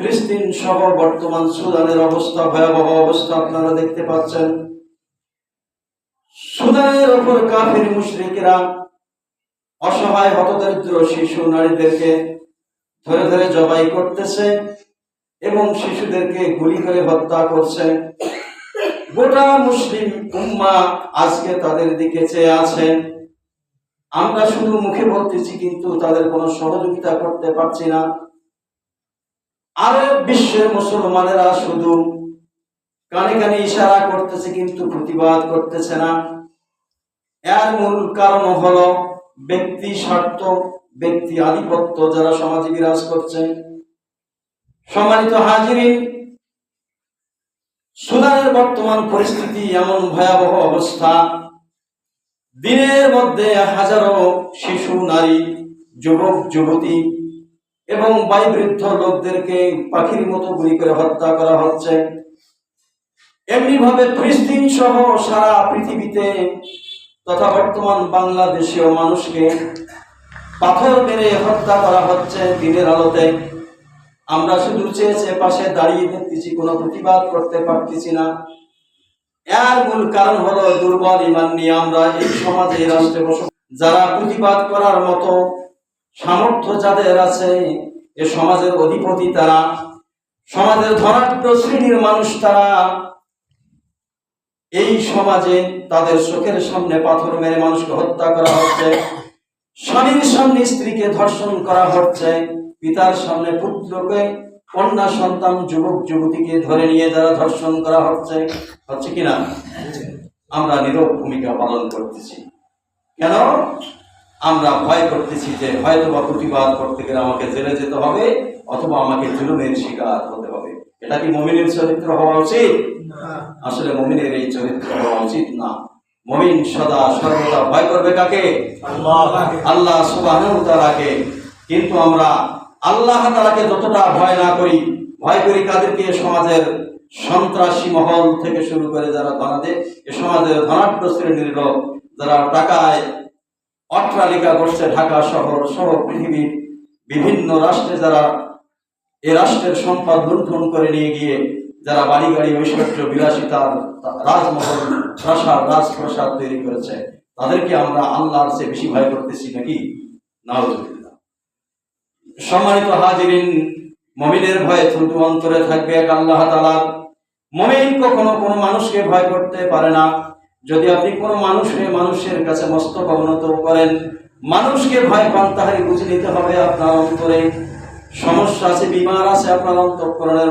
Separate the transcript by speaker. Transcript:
Speaker 1: ফিলিস্তিন সহ বর্তমান সুদানের অবস্থা, ভয়াবহ অবস্থা আপনারা দেখতে পাচ্ছেন। সুদানের উপর কাফির মুশরিকরা অসহায় হতদরিদ্র শিশু নারীদেরকে ধরে ধরে জবাই করতেছে এবং শিশুদেরকে গুলি করে হত্যা করছে। গোটা মুসলিম উম্মাহ আজকে তাদের দিকে চেয়ে আছে। আমরা শুধু মুখে বলতেছি, কিন্তু তাদের কোনো সহযোগিতা করতে পারছি না। আরব বিশ্বের মুসলমানেরা শুধু কানে কানে ইশারা করতেছে, কিন্তু প্রতিবাদ করতেছে না। এর মূল কারণ হলো ব্যক্তি স্বার্থ, ব্যক্তি আধিপত্য যারা সমাজে বিরাজ করছে। সম্মানিত হাজিরিন, সুদানের বর্তমান পরিস্থিতি এমন ভয়াবহ অবস্থা, দিনের মধ্যে হাজারো শিশু, নারী, যুবক, যুবতী এবং বয়োবৃদ্ধ লোকদেরকে পাখির মতো গুলি করে হত্যা করা হচ্ছে। এমনি ভাবে ফিলিস্তিন সহ সারা পৃথিবীতে তথা বর্তমান বাংলাদেশীয় মানুষকে পাথর মেরে হত্যা করা হচ্ছে দিনের আলোতে। আমরা শুধু চেয়ে পাশে দাঁড়িয়ে দেখতেছি, কোনো প্রতিবাদ করতে পারতেছি না। এর মূল কারণ হলো দুর্বল ঈমান নিয়ে আমরা এই সমাজে, এই রাষ্ট্রে বসবাস। যারা প্রতিবাদ করার মতো সামর্থ্য যাদের আছে, এ সমাজের অধিপতি তারা, সমাজের ধনাঢ্য শ্রেণীর মানুষ তারা। এই সমাজে তাদের চোখের সামনে পাথর মেরে মানুষকে হত্যা করা হচ্ছে, স্বামীর সামনে স্ত্রীকে ধর্ষণ করা হচ্ছে, পিতার সামনে পুত্রকে, কন্যা সন্তান, যুবক যুবতীকে ধরে নিয়ে যারা ধর্ষণ করা হচ্ছে কিনা? আমরা নীরব ভূমিকা পালন করতেছি। কেন? আমরা ভয় করতেছি যে হয়তো বা প্রতিবাদ করতে গেলে আমাকে জেলে যেতে হবে, অথবা আমাকে জুলুমের শিকার হতে হবে। এটা কি মুমিনের চরিত্র হওয়া উচিত? আসলে মুমিনের এই চরিত্র হওয়া উচিত না। মুমিন সদা সর্বদা ভয় করবে কাকে? আল্লাহ সুবহানাহু ওয়া তাআলাকে। কিন্তু আমরা আল্লাহ তাআলাকে যতটা ভয় না করি, ভয় করি কাদেরকে? সমাজের সন্ত্রাসী মহল থেকে শুরু করে যারা সমাজের ধনাঢ্য শ্রেণীর লোক, যারা টাকায় অট্টালিকা করছে, ঢাকা শহর সহ পৃথিবীর বিভিন্ন রাষ্ট্রে, যারা এ রাষ্ট্রের সম্পদ লুণ্ঠন করে নিয়ে গিয়ে যারা বাড়ি গাড়ি ঐশ্বর্য বিলাসিতার রাজমহল, রাজপ্রাসাদ তৈরি করেছে, তাদেরকে আমরা আল্লাহর চেয়ে বেশি ভয় করতেছি নাকি? নাউযুবিল্লাহ। সম্মানিত হাজিরিন, মুমিনের ভয় শুধু অন্তরে থাকবে এক আল্লাহ তাআলা। মুমিন কখনো কোনো মানুষকে ভয় করতে পারে না। যদি আপনি কোনো মানুষের কাছে মস্তক অবনত করেন, মানুষকে ভয় পান, তাহলে বুঝে নিতে হবে আপনার অন্তরে সমস্যা আছে, বিমার আছে আপনার অন্তঃকরণের।